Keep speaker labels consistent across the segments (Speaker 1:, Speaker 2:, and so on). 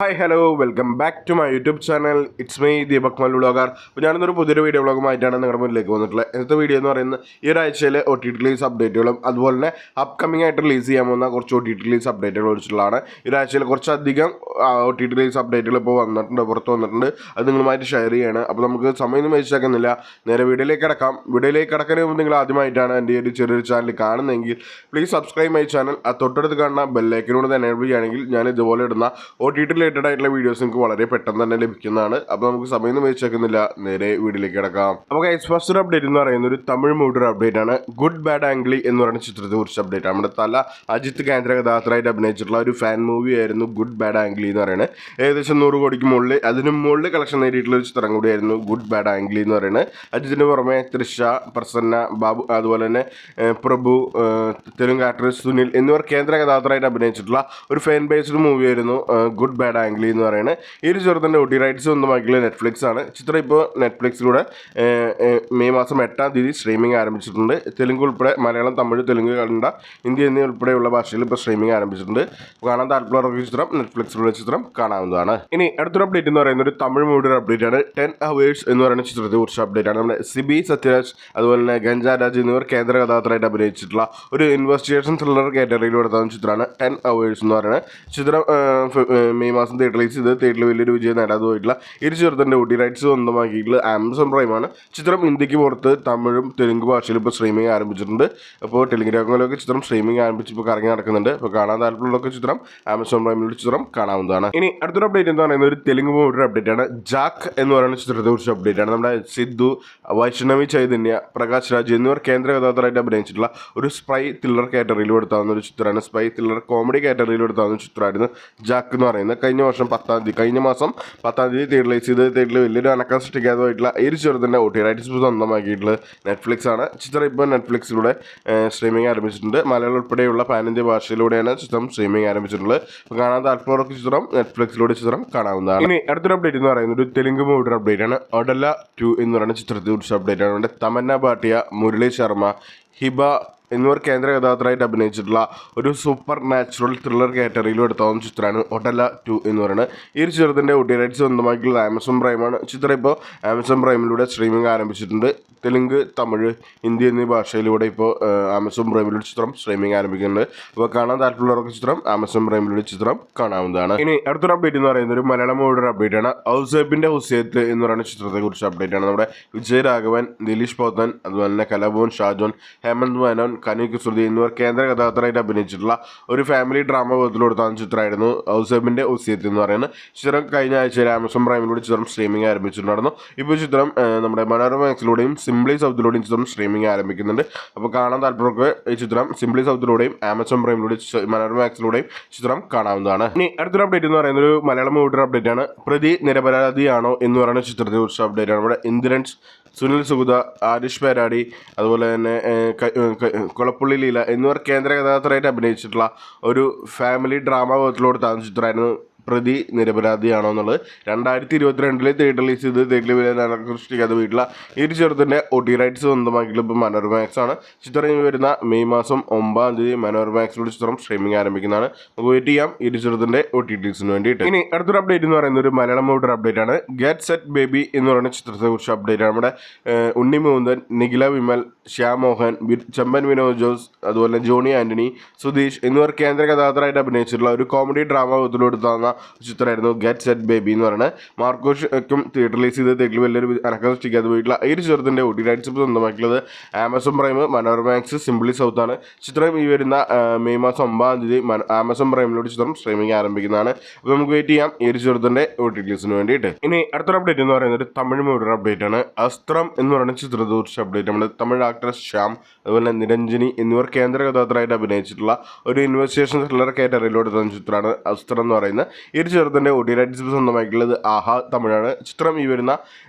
Speaker 1: Hi hello welcome back to my YouTube channel. It's my Deepak മൽ vlogger. അപ്പോൾ ഞാനിന്നൊരു പുതിയൊരു video വ്ളോഗുമായിട്ടാണ് നിങ്ങളുടെ മുന്നിലേക്ക് വന്നിട്ടുള്ളത്. ഇന്നത്തെ വീഡിയോ എന്ന് പറയുന്നത് ഈ ഒരാഴ്ചയിലെ ഒ ടി ടി റിലീസ് അപ്ഡേറ്റുകളും അതുപോലെ തന്നെ അപ്കമിംഗ് ആയിട്ട് റിലീസ് ചെയ്യാൻ പോകുന്ന കുറച്ച് ഒ ടി ടി റിലീസ് അപ്ഡേറ്റുകൾ വെച്ചിട്ടുള്ളതാണ്. ഈ ഒരാഴ്ചയിൽ കുറച്ചധികം ഒ ടി ടി റിലീസ് അപ്ഡേറ്റുകൾ ഇപ്പോൾ പുറത്ത് വന്നിട്ടുണ്ട്. അത് നിങ്ങളുമായിട്ട് ഷെയർ ചെയ്യാണ്. അപ്പോൾ നമുക്ക് സമയമൊന്നും വേസ്റ്റാക്കുന്നില്ല, നേരെ വീഡിയോയിലേക്ക് കിടക്കാം. വീഡിയോയിലേക്ക് കിടക്കുന്നതിന് മുമ്പ് നിങ്ങൾ ആദ്യമായിട്ടാണ് എൻ്റെ ഒരു ചെറിയൊരു ചാനൽ കാണുന്നതെങ്കിൽ പ്ലീസ് സബ്സ്ക്രൈബ് മൈ ചാനൽ. ആ തൊട്ടടുത്ത് കാണുന്ന ബെല്ലൈക്കനോട് തന്നെ എനേബിൾ ചെയ്യുകയാണെങ്കിൽ ഞാൻ ഇതുപോലെ ഇടുന്ന ഒ ടി ടി റിലേറ്റഡ് ആയിട്ടുള്ള വീഡിയോസ് നിങ്ങൾക്ക് വളരെ പെട്ടെന്ന് തന്നെ ലഭിക്കുന്നതാണ്. അപ്പോൾ നമുക്ക് സമയം വെച്ചേക്കുന്നില്ല, നേരെ വീഡിയോയിലേക്ക് കിടക്കാം. നമുക്ക് ഫസ്റ്റ് ഒരു അപ്ഡേറ്റ് എന്ന് പറയുന്നത് ഒരു തമിഴ് മൂവിയുടെ അപ്ഡേറ്റ് ആണ്. ഗുഡ് ബാഡ് ആംഗ്ലി എന്ന് പറയുന്ന ചിത്രത്തെ കുറിച്ച് അപ്ഡേറ്റ് ആണ്. നമ്മുടെ തല അജിത്ത് കേന്ദ്ര കഥാപാത്രമായിട്ട് അഭിനയിച്ചിട്ടുള്ള ഒരു ഫാൻ മൂവി ആയിരുന്നു ഗുഡ് ബാഡ് ആംഗ്ലി എന്ന് പറയുന്നത്. ഏകദേശം 100 കോടിക്ക് മുകളിൽ അതിന് മുകളിൽ കളക്ഷൻ നേടിയിട്ടുള്ള ഒരു ചിത്രം കൂടിയായിരുന്നു ഗുഡ് ബാഡ് ആംഗ്ലി എന്ന് പറയുന്നത്. അജിത്തിന് പുറമെ തൃഷ, പ്രസന്ന, ബാബു, അതുപോലെ തന്നെ പ്രഭു, തെലുങ്ക് ആക്ടർ സുനിൽ എന്നിവർ കേന്ദ്ര കഥാപാത്രമായിട്ട് അഭിനയിച്ചിട്ടുള്ള ഒരു ഫാൻ ബേസ്ഡ് മൂവിയായിരുന്നു ഗുഡ് ബാഡ് ആംഗ്ലി എന്ന് പറയുന്നത്. ഈ ഒരു ചെറുതിൻ്റെ ഒ ടി റൈറ്റ്സ് സ്വന്തമാക്കിയുള്ള നെറ്റ്ഫ്ലിക്സ് ആണ്. ചിത്രം ഇപ്പോൾ നെറ്റ്ഫ്ലിക്സിലൂടെ മെയ് മാസം 8-ാം തീയതി സ്ട്രീമിംഗ് ആരംഭിച്ചിട്ടുണ്ട്. തെലുങ്ക് ഉൾപ്പെടെ മലയാളം, തമിഴ്, തെലുങ്ക്, കന്നഡ, ഹിന്ദി എന്നീ ഉൾപ്പെടെയുള്ള ഭാഷയിൽ ഇപ്പോൾ സ്ട്രീമിംഗ് ആരംഭിച്ചിട്ടുണ്ട്. കാണാൻ താല്പര്യമുള്ള ചിത്രം നെറ്റ്ഫ്ലിക്സിലുള്ള ചിത്രം കാണാവുന്നതാണ്. ഇനി അടുത്തൊരു അപ്ഡേറ്റ് എന്ന് പറയുന്നത് ഒരു തമിഴ് മൂവിയുടെ അപ്ഡേറ്റ് ആണ്. 10 Hours എന്ന് പറയുന്ന ചിത്രത്തെ കുറിച്ച് അപ്ഡേറ്റ് ആണ്. നമ്മുടെ സിബി സത്യരാജ്, അതുപോലെ തന്നെ ഗഞ്ചാരാജ് എന്നിവർ കേന്ദ്ര കഥാപാത്രമായിട്ട് അഭിനയിച്ചിട്ടുള്ള ഒരു ഇൻവെസ്റ്റിഗേഷൻ ത്രില്ലർ കാറ്റഗറിയിൽ എടുത്ത ചിത്രമാണ് 10 Hours എന്ന് പറയുന്നത്. ചിത്രം മെയ് മാസം റിലീസ് ചെയ്ത് തിയേറ്ററിൽ വലിയൊരു വിജയം നേടാതെ പോയിട്ടുള്ള ഇരു ചെറുതിൻ്റെ ഒ ടി റൈറ്റ്സ് സ്വന്തമാക്കിയിട്ടുള്ള ആമസോൺ പ്രൈമാണ്. ചിത്രം ഇന്ത്യക്ക് പുറത്ത് തമിഴും തെലുങ്ക് ഭാഷയിൽ ഇപ്പോൾ സ്ട്രീമിംഗ് ആരംഭിച്ചിട്ടുണ്ട്. അപ്പോൾ ടെലിഗ്രാമിലൊക്കെ ചിത്രം സ്ട്രീമിംഗ് ആരംഭിച്ച് ഇപ്പോൾ കറങ്ങി നടക്കുന്നുണ്ട്. അപ്പോൾ കാണാൻ താല്പര്യമുള്ളൊക്കെ ചിത്രം ആമസോൺ പ്രൈമിലൂടെ ചിത്രം കാണാവുന്നതാണ്. ഇനി അടുത്തൊരു അപ്ഡേറ്റ് എന്ന് പറയുന്നത് ഒരു തെലുങ്ക് മൂവിയുടെ അപ്ഡേറ്റ് ആണ്. ജാക്ക് എന്ന് പറയുന്ന ചിത്രത്തെ കുറിച്ച് അപ്ഡേറ്റ് ആണ്. നമ്മുടെ സിദ്ധു, വൈഷ്ണവി ചൈതന്യ, പ്രകാശ് രാജ് എന്നിവർ കേന്ദ്ര കഥാപാത്രമായിട്ട് അഭിനയിച്ചിട്ടുള്ള ഒരു സ്പൈ ത്രില്ലർ കാറ്റഗറിയിൽ എടുത്താവുന്ന ഒരു ചിത്രമാണ്. സ്പൈ ത്രില്ലർ കോമഡി കാറ്റഗറിയിൽ എടുത്താവുന്ന ചിത്രമായിരുന്നു ജാക്ക് എന്ന് പറയുന്നത്. കഴിഞ്ഞ മാസം 10-ാം തീയതി റിലീസ് ചെയ്ത് തിയേറ്ററിൽ വലിയൊരു അനക്കം സൃഷ്ടിക്കാതെ പോയിട്ടുള്ള ഈ ചെറുതിൻ്റെ ഒ ടി റൈറ്റ്സ് സ്വന്തമാക്കിയിട്ടുള്ളത് നെറ്റ്ഫ്ലിക്സ് ആണ്. ചിത്രം ഇപ്പോൾ നെറ്റ്ഫ്ലിക്സിലൂടെ സ്ട്രീമിംഗ് ആരംഭിച്ചിട്ടുണ്ട്. മലയാളം ഉൾപ്പെടെയുള്ള പാനിൻ്റെ ഭാഷയിലൂടെയാണ് ചിത്രം സ്ട്രീമിംഗ് ആരംഭിച്ചിട്ടുള്ളത്. അപ്പോൾ കാണാൻ താല്പര്യമുള്ള ചിത്രം നെറ്റ്ഫ്ലിക്സിലൂടെ ചിത്രം കാണാവുന്നതാണ്. ഇനി അടുത്തൊരു അപ്ഡേറ്റ് എന്ന് പറയുന്നത് ഒരു തെലുങ്ക് മൂവിയുടെ അപ്ഡേറ്റ് ആണ്. ഒഡല 2 എന്ന് പറയുന്ന ചിത്രത്തെ കുറിച്ച് അപ്ഡേറ്റ് ആണ്. നമ്മുടെ തമന്ന ഭാട്ടിയ, മുരളി ശർമ്മ, ഹിബ എന്നിവർ കേന്ദ്ര കഥാപാത്രമായിട്ട് അഭിനയിച്ചിട്ടുള്ള ഒരു സൂപ്പർ നാച്ചുറൽ ത്രില്ലർ കാറ്റഗറിയിലും എടുത്താവുന്ന ചിത്രമാണ് ഒഡല 2 എന്ന് പറയുന്നത്. ഈ ഒരു ചിത്രത്തിൻ്റെ ഒ ടി റൈറ്റ്സ് സ്വന്തമാക്കിയുള്ള ആമസോൺ പ്രൈമാണ്. ചിത്രം ഇപ്പോൾ ആമസോൺ പ്രൈമിലൂടെ സ്ട്രീമിംഗ് ആരംഭിച്ചിട്ടുണ്ട്. തെലുങ്ക്, തമിഴ്, ഹിന്ദി എന്നീ ഭാഷയിലൂടെ ഇപ്പോൾ ആമസോൺ പ്രൈമിലൂടെ ചിത്രം സ്ട്രീമിംഗ് ആരംഭിക്കുന്നുണ്ട്. അപ്പോൾ കാണാൻ താല്പര്യമുള്ളവർക്ക് ചിത്രം ആമസോൺ പ്രൈമിലൂടെ ചിത്രം കാണാവുന്നതാണ്. ഇനി അടുത്തൊരു അപ്ഡേറ്റ് എന്ന് പറയുന്നത് ഒരു മലയാളം മൂവിയുടെ അപ്ഡേറ്റ് ആണ്. ഔസേബിൻ്റെ ഹുസൈത്ത് എന്ന് പറയുന്ന ചിത്രത്തെ കുറിച്ച് അപ്ഡേറ്റ് ആണ്. നമ്മുടെ വിജയരാഘവൻ, ദിലീഷ് പോത്തൻ, അതുപോലെ തന്നെ കലാഭവൻ ഷാജോൻ, ഹേമന്ത് മേനോൻ, കനി കുസൃതി എന്നിവർ കേന്ദ്ര കഥാപാത്രമായിട്ട് അഭിനയിച്ചിട്ടുള്ള ഒരു ഫാമിലി ഡ്രാമ പോലത്തിലെടുത്താൻ ചിത്രമായിരുന്നു ഔസേബിൻ്റെ ഹുസൈത്ത് എന്ന് പറയുന്നത്. ചിത്രം കഴിഞ്ഞ ആഴ്ചയിൽ ആമസോൺ പ്രൈമിലൂടെ ചിത്രം സ്ട്രീമിംഗ് ആരംഭിച്ചിട്ടുണ്ടായിരുന്നു. ഇപ്പോൾ ചിത്രം നമ്മുടെ മനോരമ മാക്സിലൂടെയും സിംപ്ലി സൗത്തിലൂടെയും ചിത്രം സ്ട്രീമിംഗ് ആരംഭിക്കുന്നുണ്ട്. അപ്പോൾ കാണാൻ താല്പര്യമൊക്കെ ഈ ചിത്രം സിംപ്ലി സൗത്തിലൂടെയും ആമസോൺ പ്രൈമിലൂടെ മനോരമ മാക്സിലൂടെയും ചിത്രം കാണാവുന്നതാണ്. ഇനി അടുത്തൊരു അപ്ഡേറ്റ് എന്ന് പറയുന്നത് ഒരു മലയാളം മൂവിയുടെ അപ്ഡേറ്റ് ആണ്. പ്രതി നിരപരാധിയാണോ എന്ന് പറയുന്ന ചിത്രത്തെ കുറിച്ച് അപ്ഡേറ്റ് ആണ്. നമ്മുടെ ഇന്ദ്രൻസ്, സുനിൽ സുഗത, ആരിഷ് പേരാടി, അതുപോലെ തന്നെ കുളപ്പുള്ളി ലീല എന്നിവർ കേന്ദ്ര കഥാപാത്രമായിട്ട് അഭിനയിച്ചിട്ടുള്ള ഒരു ഫാമിലി ഡ്രാമ പോലത്തിലോട് താഴ്ന്ന ചിത്രമായിരുന്നു പ്രതി നിരപരാധിയാണോ എന്നുള്ളത്. 2022 തിയേറ്റർ റിലീസ് ചെയ്ത് തിയേറ്ററിൽ വലിയ സൃഷ്ടിക്കാതെ വീട്ടിലുള്ള ഈ ഒരു ചെറുതിൻ്റെ ഒ ടി റൈറ്റ്സ് സ്വന്തമാക്കിയിട്ടുള്ള ഇപ്പോൾ മനോരമ മാക്സ് ആണ്. ചിത്രം വരുന്ന മെയ് മാസം 9-ാം തീയതി മനോരമ മാക്സിലൂടെ ചിത്രം സ്ട്രീമിംഗ് ആരംഭിക്കുന്നതാണ്. നമുക്ക് വെയിറ്റ് ചെയ്യാം ഈ ഒരു ചെറുതിൻ്റെ ഒ ടി ടിസിന് വേണ്ടിയിട്ട്. ഇനി അടുത്തൊരു അപ്ഡേറ്റ് എന്ന് പറയുന്നത് ഒരു മലയാളം മൂവിയുടെ അപ്ഡേറ്റ് ആണ്. ഗെറ്റ് സെറ്റ് ബേബി എന്ന് പറയുന്ന ചിത്രത്തെ കുറിച്ച് അപ്ഡേറ്റ് ആണ്. നമ്മുടെ ഉണ്ണി മുകുന്ദൻ, നിഖില വിമൽ, ശ്യാം മോഹൻ, ചെമ്പൻ വിനോദ് ജോസ്, അതുപോലെ ജോണി ആൻ്റണി, സുധീഷ് എന്നിവർ കേന്ദ്ര കഥാപാത്രമായിട്ട് അഭിനയിച്ചിട്ടുള്ള ഒരു കോമഡി ഡ്രാമ പോലത്തിലെടുത്താവുന്ന ചിത്രമായിരുന്നു ഗെറ്റ് സെറ്റ് ബേബി എന്ന് പറയുന്നത്. മാർക്കോഷും തിയേറ്റർ റിലീസ് ചെയ്ത് തിയേറ്ററിൽ വലിയൊരു അനക്കം സൃഷ്ടിക്കാതെ പോയിട്ടുള്ള ഈ ഒരു ചെറുതിൻ്റെ ഒ ടി റൈറ്റ്സ് സ്വന്തമാക്കിയുള്ളത് Amazon prime, Manorama max, simply south ആണ്. ചിത്രം ഈ വരുന്ന മെയ് മാസം 9-ാം തീയതി ആമസോൺ പ്രൈമിലൂടെ ചിത്രം സ്ട്രീമിംഗ് ആരംഭിക്കുന്നതാണ്. അപ്പോൾ നമുക്ക് വെയിറ്റ് ചെയ്യാം ഈ ഒരു ചെറുതിൻ്റെ ഒ ടി റിലീസിന് വേണ്ടിയിട്ട്. ഇനി അടുത്തൊരു അപ്ഡേറ്റ് എന്ന് പറയുന്നത് തമിഴ് മൂവിയുടെ അപ്ഡേറ്റ് ആണ്. അസ്ത്രം എന്ന് പറയുന്ന ചിത്രത്തെ കുറിച്ച് അപ്ഡേറ്റ്. നമ്മുടെ തമിഴ് ആക്ട്രസ് ശ്യാം, അതുപോലെ നിരഞ്ജനി എന്നിവർ കേന്ദ്ര കഥാപാത്രമായിട്ട് അഭിനയിച്ചിട്ടുള്ള ഒരു ഇൻവെസ്റ്റിഗേഷൻ ത്രില്ലർ കാറ്റഗറിയിലൂടെ തന്ന ചിത്രമാണ് അസ്ത്രം എന്ന് പറയുന്നത്. ഈ ഒരു ചെറുതിൻ്റെ ഒ ടി റൈറ്റ്സ് സ്വന്തമാക്കിയുള്ളത് ആഹാ തമിഴാണ്. ചിത്രം ഈ വരുന്ന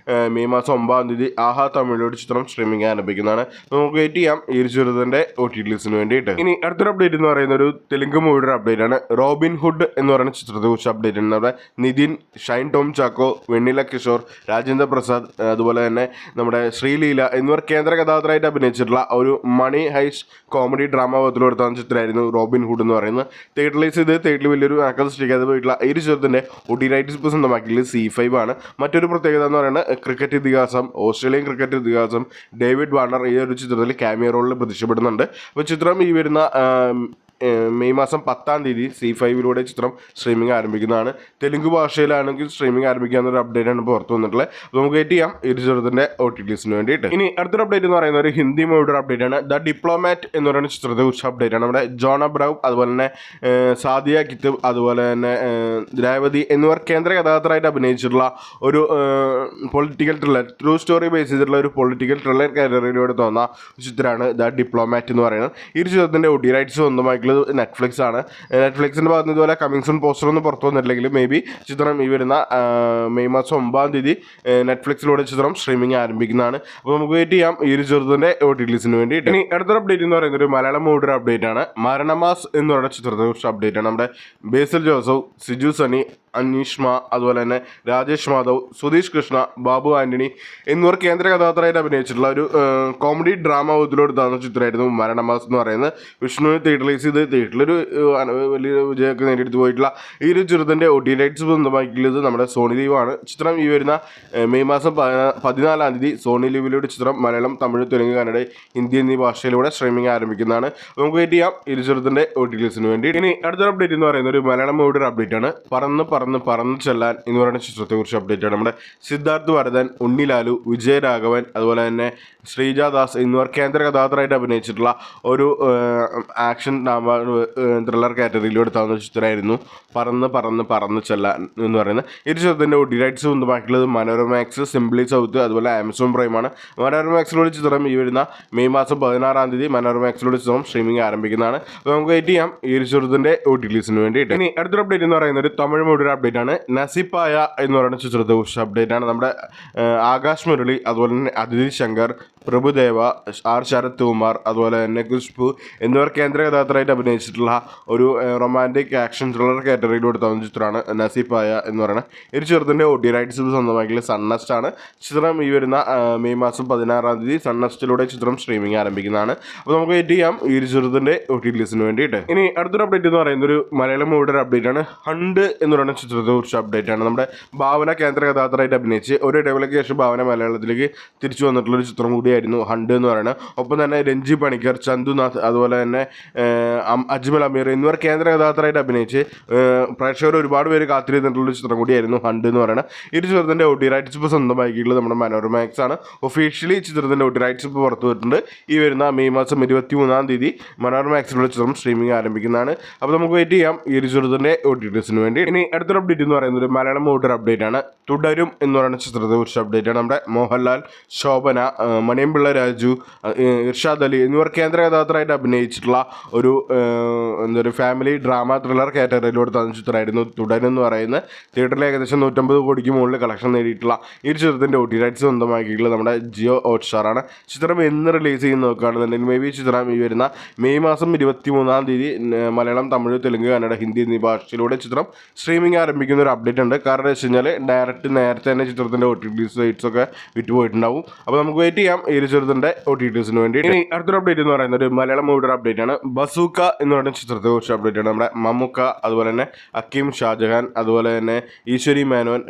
Speaker 1: മെയ് മാസം 9-ാം തീയതി ആഹാ തമിഴിലൂടെ ചിത്രം സ്ട്രീമിംഗ് ആരംഭിക്കുന്നതാണ്. നമുക്ക് വെയിറ്റ് ചെയ്യാം ഈ ഒരു ചെറുതിൻ്റെ ഒ ടി റിലീസിന് വേണ്ടിയിട്ട്. ഇനി അടുത്തൊരു അപ്ഡേറ്റ് എന്ന് പറയുന്ന ഒരു തെലുങ്ക് മൂവിയുടെ അപ്ഡേറ്റ് ആണ്. റോബിൻ ഹുഡ് എന്ന് പറയുന്ന ചിത്രത്തെ കുറിച്ച് അപ്ഡേറ്റ് ആണ്. നമ്മുടെ നിതിൻ, ഷൈൻ ടോം ചാക്കോ, വെണ്ണില കിഷോർ, രാജേന്ദ്ര പ്രസാദ്, അതുപോലെ തന്നെ നമ്മുടെ ശ്രീലീല എന്നിവർ കേന്ദ്ര കഥാപാത്രമായിട്ട് അഭിനയിച്ചിട്ടുള്ള ഒരു മണി ഹൈസ്റ്റ് കോമഡി ഡ്രാമ പോലത്തിലെടുത്താൻ ചിത്രമായിരുന്നു റോബിൻ ഹുഡ് എന്ന് പറയുന്നത്. തിയേറ്റർ റിലീസ് ചെയ്ത് തിയേറ്ററിൽ വലിയൊരു ആക്കം സൃഷ്ടിക്കാതെ പോയിട്ടുള്ള ഈ ഒരു ചിത്രത്തിൻ്റെ OTT റൈറ്റ്സ് ഇപ്പോൾ സ്വന്തമാക്കിയത് C5 ആണ്. മറ്റൊരു പ്രത്യേകത എന്ന് പറയുന്നത് ക്രിക്കറ്റ് ഇതിഹാസം, ഓസ്ട്രേലിയൻ ക്രിക്കറ്റ് ഇതിഹാസം ഡേവിഡ് വാർണർ ഈ ഒരു ചിത്രത്തിൽ ക്യാമിയോ റോളിൽ പ്രത്യക്ഷപ്പെടുന്നുണ്ട്. അപ്പോൾ ചിത്രം ഈ വരുന്ന മെയ് മാസം 10-ാം തീയതി C5 ചിത്രം സ്ട്രീമിംഗ് ആരംഭിക്കുന്നതാണ്. തെലുങ്ക് ഭാഷയിലാണെങ്കിൽ സ്ട്രീമിംഗ് ആരംഭിക്കാവുന്ന ഒരു അപ്ഡേറ്റ് ആണ് പുറത്തു വന്നിട്ടുള്ളത്. അപ്പോൾ നമുക്ക് വെയിറ്റ് ചെയ്യാം ഈ ഒരു ചിത്രത്തിൻ്റെ OTTസിന് വേണ്ടിയിട്ട്. ഇനി അടുത്തൊരു അപ്ഡേറ്റ് എന്ന് പറയുന്നത് ഒരു ഹിന്ദി മൂവിയുടെ അപ്ഡേറ്റ് ആണ്. ദ ഡിപ്ലോമാറ്റ് എന്ന് പറയുന്ന ചിത്രത്തെ കുറിച്ച് അപ്ഡേറ്റ് ആണ്. നമ്മുടെ ജോൺ അബ്രഹാം, അതുപോലെ തന്നെ സാദിയ കിത്തുബ്, അതുപോലെ തന്നെ ദ്രാവതി എന്നിവർ കേന്ദ്ര കഥാപാത്രമായിട്ട് അഭിനയിച്ചിട്ടുള്ള ഒരു political thriller, true story base ചെയ്തിട്ടുള്ള ഒരു പൊളിറ്റിക്കൽ ത്രില്ലർ കാറ്റഗറിയിലൂടെ തോന്നുന്ന ചിത്രമാണ് ദ ഡിപ്ലോമാറ്റ് എന്ന് പറയുന്നത്. ഈ ഒരു ചിത്രത്തിൻ്റെ OTT റൈറ്റ്സ് സ്വന്തമായിട്ടുള്ള നെറ്റ്ഫ്ലിക്സ് ആണ്. നെറ്റ്ഫ്ലിക്സിൻ്റെ ഭാഗത്ത് നിന്ന് ഇതുപോലെ കമ്മിങ് സൂൺ പോസ്റ്റർ ഒന്നും പുറത്തു വന്നിട്ടില്ലെങ്കിൽ മേ ബി ചിത്രം ഈ വരുന്ന മെയ് മാസം 9-ാം തീയതി നെറ്റ്ഫ്ലിക്സിലൂടെ ചിത്രം സ്ട്രീമിംഗ് ആരംഭിക്കുന്നതാണ്. അപ്പോൾ നമുക്ക് വെയിറ്റ് ചെയ്യാം ഈ ഒരു ചിത്രത്തിൻ്റെ OTTസിന് വേണ്ടിയിട്ട്. ഇനി അടുത്തൊരു അപ്ഡേറ്റ് എന്ന് പറയുന്നത് ഒരു മലയാളം മൂവിയുടെ അപ്ഡേറ്റ് ആണ്. മരണമാസ് എന്ന് പറയുന്ന ചിത്രത്തെ കുറിച്ച് അപ്ഡേറ്റ് ആണ്. നമ്മുടെ ബേസിൽ ജോസഫ്, സിജു സണ്ണി, അനീഷ്മ, അതുപോലെ തന്നെ രാജേഷ് മാധവ്, സുധീഷ് കൃഷ്ണ, ബാബു ആന്റണി എന്നിവർ കേന്ദ്ര കഥാപാത്രമായിട്ട് അഭിനയിച്ചിട്ടുള്ള ഒരു കോമഡി ഡ്രാമ ഇതിലൂടെത്താവുന്ന ചിത്രമായിരുന്നു മരണമാസ് എന്ന് പറയുന്നത്. വിഷ്ണുവിന് തിയേറ്ററിലൈസ് ചെയ്ത് തിയേറ്ററിലൊരു വലിയ വിജയമൊക്കെ നേടിയെടുത്ത് പോയിട്ടുള്ള ഈ ഒരു ചിത്രത്തിൻ്റെ OTT റൈറ്റ്സ് സ്വന്തമാക്കിയുള്ളത് നമ്മുടെ സോണി ലീവ് ആണ്. ചിത്രം ഈ വരുന്ന മെയ് മാസം 14-ാം തീയതി സോണി ലീവിലൂടെ ചിത്രം മലയാളം, തമിഴ്, തെലുങ്ക്, കന്നഡ, ഹിന്ദി എന്നീ ഭാഷയിലൂടെ സ്ട്രീമിംഗ് ആരംഭിക്കുന്നതാണ്. നമുക്ക് വെയിറ്റ് ചെയ്യാം ഈ ഒരു ചിത്രത്തിൻ്റെ OTTസിന് വേണ്ടി. ഇനി അടുത്തൊരു അപ്ഡേറ്റ് എന്ന് പറയുന്നത് ഒരു മലയാളം മൂവിയുടെ അപ്ഡേറ്റ് ആണ്. പറന്ന് ചെല്ലാൻ എന്ന് പറയുന്ന ചിത്രത്തെക്കുറിച്ച് അപ്ഡേറ്റ് ആണ്. നമ്മുടെ സിദ്ധാർത്ഥ് വരദൻ, ഉണ്ണിലാലു, വിജയരാഘവൻ, അതുപോലെ തന്നെ ശ്രീജാദാസ് എന്നിവർ കേന്ദ്ര കഥാപാത്രമായിട്ട് അഭിനയിച്ചിട്ടുള്ള ഒരു ആക്ഷൻ ഡ്രാമ ത്രില്ലർ കാറ്റഗറിയിലൂടെ എടുത്താവുന്ന ചിത്രമായിരുന്നു പറന്ന് ചെല്ലാൻ എന്ന് പറയുന്നത്. ഈ ചിത്രത്തിൻ്റെ OTT റൈറ്റ്സ് സ്വന്തമാക്കിയുള്ളത് മനോരമാക്സ്, സിംപ്ലി സൗത്ത്, അതുപോലെ ആമസോൺ പ്രൈമാണ്. മനോരമാക്സിലൂടെ ചിത്രം ഈ വരുന്ന മെയ് മാസം 16-ാം തീയതി മനോരമാക്സിലൂടെ ചിത്രം സ്ട്രീമിംഗ് ആരംഭിക്കുന്നതാണ്. അപ്പോൾ നമുക്ക് വെയിറ്റ് ചെയ്യാം ഈ ഒരു ചിത്രത്തിൻ്റെ OTTസിന് വേണ്ടിയിട്ട്. ഇനി അടുത്തൊരു അപ്ഡേറ്റ് എന്ന് പറയുന്നത് ഒരു തമിഴ് മൂവിയുടെ അപ്ഡേറ്റ് ആണ്. നസിപ്പായ എന്ന് പറയുന്ന ചിത്രത്തെ കുറിച്ച് അപ്ഡേറ്റ് ആണ്. നമ്മുടെ ആകാശ് മുരളി, അതുപോലെ തന്നെ അതിഥി ശങ്കർ, പ്രഭുദേവ, R ശരത് കുമാർ, അതുപോലെ തന്നെ ഖുഷ്ബു എന്നിവർ കേന്ദ്ര കഥാപാത്രമായിട്ട് അഭിനയിച്ചിട്ടുള്ള ഒരു റൊമാൻറ്റിക് ആക്ഷൻ ത്രില്ലർ കാറ്റഗറിയിലൂടെ തോന്നുന്ന ചിത്രമാണ് നസീപ്പായ എന്ന് പറയുന്നത്. ഈ ചിത്രത്തിൻ്റെ OTT റൈറ്റ്സ് സ്വന്തമാക്കിയ സൺനെസ്റ്റ് ആണ്. ചിത്രം ഈ വരുന്ന മെയ് മാസം 16-ാം തീയതി സൺനെസ്റ്റിലൂടെ ചിത്രം സ്ട്രീമിംഗ് ആരംഭിക്കുന്നതാണ്. അപ്പോൾ നമുക്ക് വെയിറ്റ് ചെയ്യാം ഈ ചിത്രത്തിൻ്റെ OTTസിന് വേണ്ടിയിട്ട്. ഇനി അടുത്തൊരു അപ്ഡേറ്റ് എന്ന് പറയുന്നത് ഒരു മലയാളം മൂവിയുടെ അപ്ഡേറ്റ് ആണ്. ഹണ്ട് എന്ന് പറയുന്ന ചിത്രത്തെ കുറിച്ച് അപ്ഡേറ്റ് ആണ്. നമ്മുടെ ഭാവന കേന്ദ്ര കഥാപാത്രമായിട്ട് അഭിനയിച്ച് ഒരു ഇടവേളയ്ക്ക് ശേഷം ഭാവന മലയാളത്തിലേക്ക് തിരിച്ചു വന്നിട്ടുള്ളൊരു ചിത്രം കൂടിയായിരുന്നു ഹണ്ട് എന്ന് പറയുന്നത്. ഒപ്പം തന്നെ രഞ്ജി പണിക്കർ, ചന്തുനാഥ്, അതുപോലെ തന്നെ അജ്മൽ അമീർ എന്നിവർ കേന്ദ്ര കഥാപാത്രമായിട്ട് അഭിനയിച്ച് പ്രേക്ഷകർ ഒരുപാട് പേര് കാത്തിരുന്നിട്ടുള്ള ചിത്രം കൂടിയായിരുന്നു ഹണ്ട് എന്ന് പറയുന്നത്. ഈ ചിത്രത്തിൻ്റെ OTT റൈറ്റ്സ് ഇപ്പോൾ സ്വന്തമാക്കിയിട്ടുള്ളത് നമ്മുടെ മനോരമാക്സ് ആണ്. ഒഫീഷ്യലി ചിത്രത്തിൻ്റെ OTT റൈറ്റ്സ് ഇപ്പോൾ പുറത്തു വന്നിട്ടുണ്ട്. ഈ വരുന്ന മെയ് മാസം 23-ാം തീയതി മനോരമാക്സിലുള്ള ചിത്രം സ്ട്രീമിംഗ് ആരംഭിക്കുന്നതാണ്. അപ്പോൾ നമുക്ക് വെയിറ്റ് ചെയ്യാം ഈ ചിത്രത്തിൻ്റെ OTTസിന് വേണ്ടി. ഇനി അടുത്തൊരു അപ്ഡേറ്റ് എന്ന് പറയുന്നത് മലയാളം മൂവിയുടെ അപ്ഡേറ്റ് ആണ്. തുടരും എന്ന് പറയുന്ന ചിത്രത്തെ കുറിച്ച് അപ്ഡേറ്റ് ആണ്. നമ്മുടെ മോഹൻലാൽ, ശോഭന, മണിയമ്പിള്ള രാജു, ഇർഷാദ് അലി എന്നിവർ കേന്ദ്ര കഥാപാത്രമായിട്ട് അഭിനയിച്ചിട്ടുള്ള ഒരു ഫാമിലി ഡ്രാമ ത്രില്ലർ കാറ്റഗറിയിലൂടെ തന്ന ചിത്രമായിരുന്നു തുടരും എന്ന് പറയുന്നത്. തിയേറ്ററിൽ ഏകദേശം 150 കോടിക്ക് മുകളിൽ കളക്ഷൻ നേടിയിട്ടുള്ള ഈ ചിത്രത്തിൻ്റെ OTT റൈറ്റ്സ് സ്വന്തമാക്കിയിട്ടുള്ളത് നമ്മുടെ ജിയോ ഹോട്ട്സ്റ്റാറാണ്. ചിത്രം എന്ന് റിലീസ് ചെയ്യുന്ന നോക്കുകയാണെന്നുണ്ടെങ്കിൽ മേ ബി ചിത്രം ഈ വരുന്ന മെയ് മാസം 23-ാം തീയതി മലയാളം, തമിഴ്, തെലുങ്ക്, കന്നഡ, ഹിന്ദി എന്നീ ഭാഷയിലൂടെ ചിത്രം സ്ട്രീമിംഗ് ആരംഭിക്കുന്ന ഒരു അപ്ഡേറ്റ് ഉണ്ട്. കാരണം എന്ന് വെച്ച് കഴിഞ്ഞാൽ നേരത്തെ തന്നെ ചിത്രത്തിൻ്റെ OTT റൈറ്റ്സ് ഒക്കെ വിറ്റുപോയിട്ടുണ്ടാവും. അപ്പോൾ നമുക്ക് വെയിറ്റ് ചെയ്യാം ഈ ചിത്രത്തിൻ്റെ OTTസിന് വേണ്ടി. ഇനി അടുത്തൊരു അപ്ഡേറ്റ് എന്ന് പറയുന്നത് ഒരു മലയാളം മൂവിയുടെ അപ്ഡേറ്റ് ആണ്. ബസൂക്ക എന്ന് പറയുന്ന ചിത്രത്തെ കുറിച്ച് അപ്ഡേറ്റ് ആണ്. നമ്മുടെ മമ്മുക്ക, അതുപോലെ തന്നെ അക്കീം ഷാജഹാൻ, അതുപോലെ തന്നെ ഈശ്വരി മേനോൻ,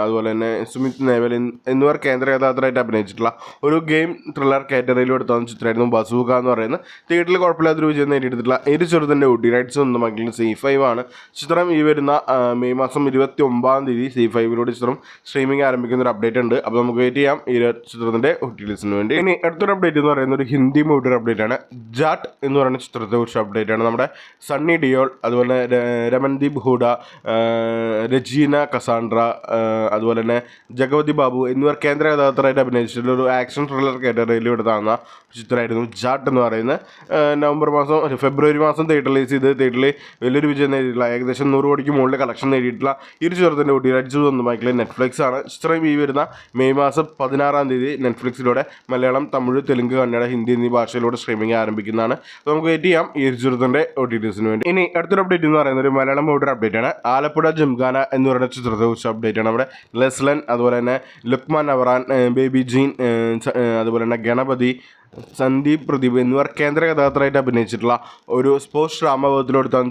Speaker 1: അതുപോലെ തന്നെ സുമിത് നേവൽ എന്നിവർ കേന്ദ്ര കഥാപാത്രമായിട്ട് അഭിനയിച്ചിട്ടുള്ള ഒരു ഗെയിം ത്രില്ലർ കാറ്റഗറിയിലൂടെ എടുത്ത ചിത്രമായിരുന്നു ബസൂക്ക എന്ന് പറയുന്നത്. തിയേറ്ററിൽ കുഴപ്പമില്ലാത്തൊരു വിജയം നേടിയെടുത്തിട്ടുള്ള ഈ ചിത്രത്തിൻ്റെ OTT റൈറ്റ്സ് സ്വന്തമാക്കിയിട്ടുള്ളത് C5 ആണ്. ചിത്രം ഈ വരുന്ന മെയ് മാസം 29-ാം തീയതി C5ലൂടെ ചിത്രം സ്ട്രീമിംഗ് ആരംഭിക്കുന്ന ഒരു അപ്ഡേറ്റ് ഉണ്ട്. അപ്പോൾ നമുക്ക് വെയിറ്റ് ചെയ്യാം ഈ ചിത്രത്തിൻ്റെ OTTസിന് വേണ്ടി. ഇനി അടുത്തൊരു അപ്ഡേറ്റ് എന്ന് പറയുന്നത് ഒരു ഹിന്ദി മൂവിയുടെ അപ്ഡേറ്റ് ആണ്. ജാട്ട് എന്ന് പറയുന്ന ചിത്രത്തെ കുറിച്ച് അപ്ഡേറ്റ് ആണ്. നമ്മുടെ സണ്ണി ഡിയോൾ, അതുപോലെ രമൻദീപ് ഹൂഡ, രജീന കസാൻഡ്ര, അതുപോലെ തന്നെ ജഗവതി ബാബു എന്നിവർ കേന്ദ്ര കഥാപാത്രമായിട്ട് അഭിനയിച്ചിട്ടുള്ള ഒരു ആക്ഷൻ ത്രില്ലർ കാറ്റഗറിയിലൂടെ താങ്ങുന്ന ചിത്രമായിരുന്നു ജാട്ട് എന്ന് പറയുന്നത്. ഫെബ്രുവരി മാസം തിയേറ്ററിലീസ് ചെയ്ത് തിയേറ്ററിൽ വലിയൊരു വിജയം നേടിയിട്ടുള്ള ഏകദേശം 100 കോടിക്ക് മുകളിൽ കളക്ഷൻ നേടിയിട്ടുള്ള ഈ ഒരു ചിത്രത്തിൻ്റെ OTT റൈറ്റ്സ് സ്വന്തമാക്കിയിട്ടുള്ള നെറ്റ്ഫ്ലിക്സ് ആണ്. ചിത്രം ഈ വരുന്ന മെയ് മാസം 16-ാം തീയതി നെറ്റ്ഫ്ലിക്സിലൂടെ മലയാളം, തമിഴ്, തെലുങ്ക്, കന്നഡ, ഹിന്ദി എന്നീ ഭാഷയിലൂടെ സ്ട്രീമിംഗ് ആരംഭിക്കുന്നതാണ്. അപ്പോൾ നമുക്ക് വെയിറ്റ് ചെയ്യാം ഈ ചിത്രത്തിൻ്റെ OTTസിന് വേണ്ടി. ഇനി അടുത്തൊരു അപ്ഡേറ്റ് എന്ന് പറയുന്നത് ഒരു മലയാളം മൂവിയുടെ അപ്ഡേറ്റ് ആണ്. ആലപ്പുഴ ജിംഖാന എന്ന് പറയുന്ന ചിത്രത്തെ കുറിച്ച് അപ്ഡേറ്റ് ആണ്. നമ്മുടെ ലെസ്ലൻ, അതുപോലെ തന്നെ ലുക്മാൻ അവറാൻ, ബേബി ജീൻ, അതുപോലെ തന്നെ ഗണപതി, സന്ദീപ് പ്രദീപ് എന്നിവർ കേന്ദ്ര കഥാപാത്രമായിട്ട് അഭിനയിച്ചിട്ടുള്ള ഒരു സ്പോർട്സ് ഡ്രാമ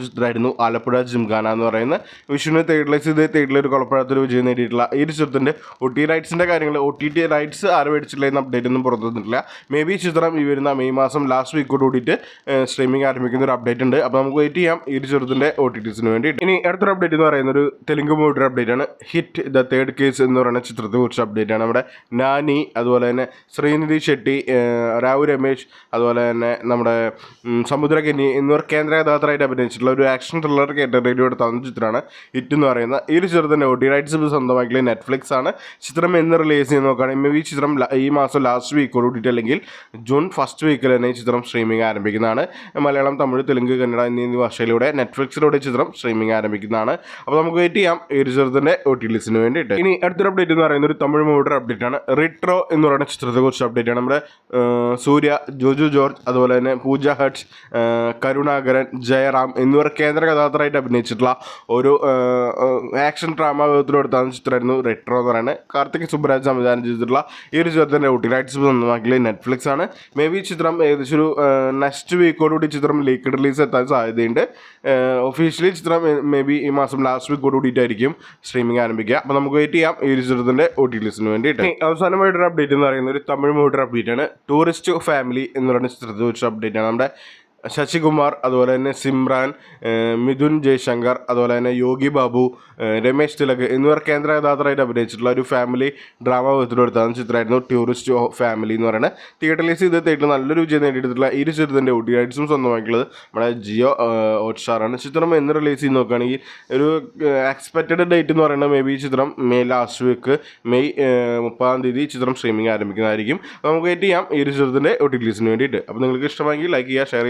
Speaker 1: ചിത്രമായിരുന്നു ആലപ്പുഴ ജിംഖാന എന്ന് പറയുന്ന വിഷുവിനെ തേർഡിലെ ഒരു കൊളപ്പഴത്തിൽ വിജയം നേടിയിട്ടുള്ള ഈ ഒരു ചിത്രത്തിൻ്റെ OT റൈറ്റ്സിൻ്റെ കാര്യങ്ങൾ OTT റൈറ്റ്സ് ആരും മേടിച്ചിട്ടില്ല എന്ന അപ്ഡേറ്റ് ഒന്നും പുറത്തു വന്നിട്ടില്ല. മേ ബി ചിത്രം ഈ വരുന്ന മെയ് മാസം ലാസ്റ്റ് വീക്കോട് കൂടിയിട്ട് സ്ട്രീമിംഗ് ആരംഭിക്കുന്ന ഒരു അപ്ഡേറ്റ് ഉണ്ട്. അപ്പോൾ നമുക്ക് വെയിറ്റ് ചെയ്യാം ഈ ഒരു ചിത്രത്തിൻ്റെ OTTസിന് വേണ്ടിയിട്ട്. ഇനി അടുത്തൊരു അപ്ഡേറ്റ് എന്ന് പറയുന്ന ഒരു തെലുങ്ക് മൂവിയുടെ അപ്ഡേറ്റ് ആണ്. ഹിറ്റ് ദ തേർഡ് കേസ് എന്ന് പറയുന്ന ചിത്രത്തെ കുറിച്ച് അപ്ഡേറ്റ് ആണ്. നമ്മുടെ നാനി, അതുപോലെ തന്നെ ശ്രീനിധി ഷെട്ടി, രാഹു രമേശ്, അതുപോലെ തന്നെ നമ്മുടെ സമുദ്രകന്യ എന്നിവർ കേന്ദ്ര കഥാപാത്രമായിട്ട് അഭിനയിച്ചിട്ടുള്ള ഒരു ആക്ഷൻ ത്രില്ലർ കാറ്റഗറിയിലൂടെ തന്ന ചിത്രമാണ് ഹിറ്റ് എന്ന് പറയുന്ന ഈ ഒരു ചിത്രത്തിൻ്റെ OT റൈറ്റ്സ് സ്വന്തമാക്കിയ നെറ്റ്ഫ്ലിക്സ് ആണ്. ചിത്രം എന്ന് റിലീസ് ചെയ്ത് നോക്കുകയാണെങ്കിൽ മേ ബി ചിത്രം ഈ മാസം ലാസ്റ്റ് വീക്കോട് കൂടിയിട്ട് അല്ലെങ്കിൽ ജൂൺ ഫസ്റ്റ് വീക്കിൽ തന്നെ ഈ ചിത്രം സ്ട്രീമിംഗ് ആരംഭിക്കുന്നതാണ്. മലയാളം, തമിഴ്, തെലുങ്ക്, കന്നഡ എന്നീ ഭാഷയിലൂടെ നെറ്റ്ഫ്ലിക്സിലൂടെ ചിത്രം സ്ട്രീമിംഗ് ആരംഭിക്കുന്നതാണ്. അപ്പോൾ നമുക്ക് വെയിറ്റ് ചെയ്യാം ഈ ഒരു ചിത്രത്തിൻ്റെ OT ലിസ്റ്റിന് വേണ്ടിയിട്ട്. ഇനി അടുത്തൊരു അപ്ഡേറ്റ് എന്ന് പറയുന്ന ഒരു തമിഴ് മൂവിയുടെ അപ്ഡേറ്റ് ആണ്. റിട്രോ എന്ന് പറയുന്ന ചിത്രത്തെക്കുറിച്ച് അപ്ഡേറ്റ് ആണ്. നമ്മുടെ സൂര്യ, ജോജു ജോർജ്, അതുപോലെ തന്നെ പൂജ ഹട്ട്, കരുണാകരൻ, ജയറാം എന്നിവർ കേന്ദ്ര കഥാപാത്രമായിട്ട് അഭിനയിച്ചിട്ടുള്ള ഒരു ആക്ഷൻ ഡ്രാമ വിധത്തിലെടുത്താകുന്ന ചിത്രമായിരുന്നു റെട്രോ എന്ന് പറയുന്നത്. കാർത്തിക് സുബ്രാജ് സംവിധാനം ചെയ്തിട്ടുള്ള ഈ ഒരു ചിത്രത്തിൻ്റെ OT റൈറ്റ്സ് സ്വന്തമാക്കിയ നെറ്റ്ഫ്ലിക്സ് ആണ്. മേ ബി ചിത്രം ഏകദേശം ഒരു നെക്സ്റ്റ് വീക്കോടുകൂടി ചിത്രം ലീക്ക്ഡ് റിലീസ് എത്താൻ സാധ്യതയുണ്ട്. ഒഫീഷ്യലി ചിത്രം മേ ബി ഈ മാസം ലാസ്റ്റ് വീക്കോട് കൂടിയിട്ടായിരിക്കും സ്ട്രീമിംഗ് ആരംഭിക്കുക. അപ്പോൾ നമുക്ക് വെയിറ്റ് ചെയ്യാം ഈ ഒരു ചിത്രത്തിൻ്റെ OT ലിസ്റ്റിന് വേണ്ടിയിട്ട്. അവസാനമായിട്ടൊരു അപ്ഡേറ്റ് എന്ന് പറയുന്നത് ഒരു തമിഴ് മൂവിയുടെ അപ്ഡേറ്റ് ആണ്. ടൂറിസ്റ്റ് ഫാമിലി എന്ന് പറയുന്ന ചിത്രത്തെ കുറിച്ച് അപ്ഡേറ്റ് ആണ്. നമ്മുടെ ശശികുമാർ, അതുപോലെ തന്നെ സിമ്രാൻ, മിഥുൻ ജയശങ്കർ, അതുപോലെ തന്നെ യോഗി ബാബു, രമേശ് തിലക് എന്നിവർ കേന്ദ്ര കഥാപാത്രമായിട്ട് അഭിനയിച്ചിട്ടുള്ള ഒരു ഫാമിലി ഡ്രാമ വിധത്തിലെടുത്താകുന്ന ചിത്രമായിരുന്നു ടൂറിസ്റ്റ് ഫാമിലി എന്ന് പറയുന്നത്. തിയേറ്ററിലീസ് ചെയ്തിട്ട് നല്ലൊരു വിജയം നേടിയിട്ടുള്ള ഈ ഒരു ചിത്രത്തിൻ്റെ OT റൈറ്റ്സും സ്വന്തമായിട്ടുള്ളത് നമ്മുടെ ജിയോ ഹോട്ട്സ്റ്റാറാണ്. ചിത്രം എന്ന് റിലീസ് ചെയ്ത് നോക്കുകയാണെങ്കിൽ ഒരു എക്സ്പെക്റ്റഡ് ഡേറ്റ് എന്ന് പറയുന്നത് മേ ബി ചിത്രം മെയ് ലാസ്റ്റ് വീക്ക് മെയ് 30 ചിത്രം സ്ട്രീമിംഗ് ആരംഭിക്കുന്നതായിരിക്കും. നമുക്ക് വെയിറ്റ് ചെയ്യാം ഈ ഒരു ചിത്രത്തിൻ്റെ OT റിലീസിന് വേണ്ടിയിട്ട്. അപ്പോൾ നിങ്ങൾക്ക് ഇഷ്ടമായെങ്കിൽ ലൈക്ക് ചെയ്യുക, ഷെയർ ചെയ്യുക.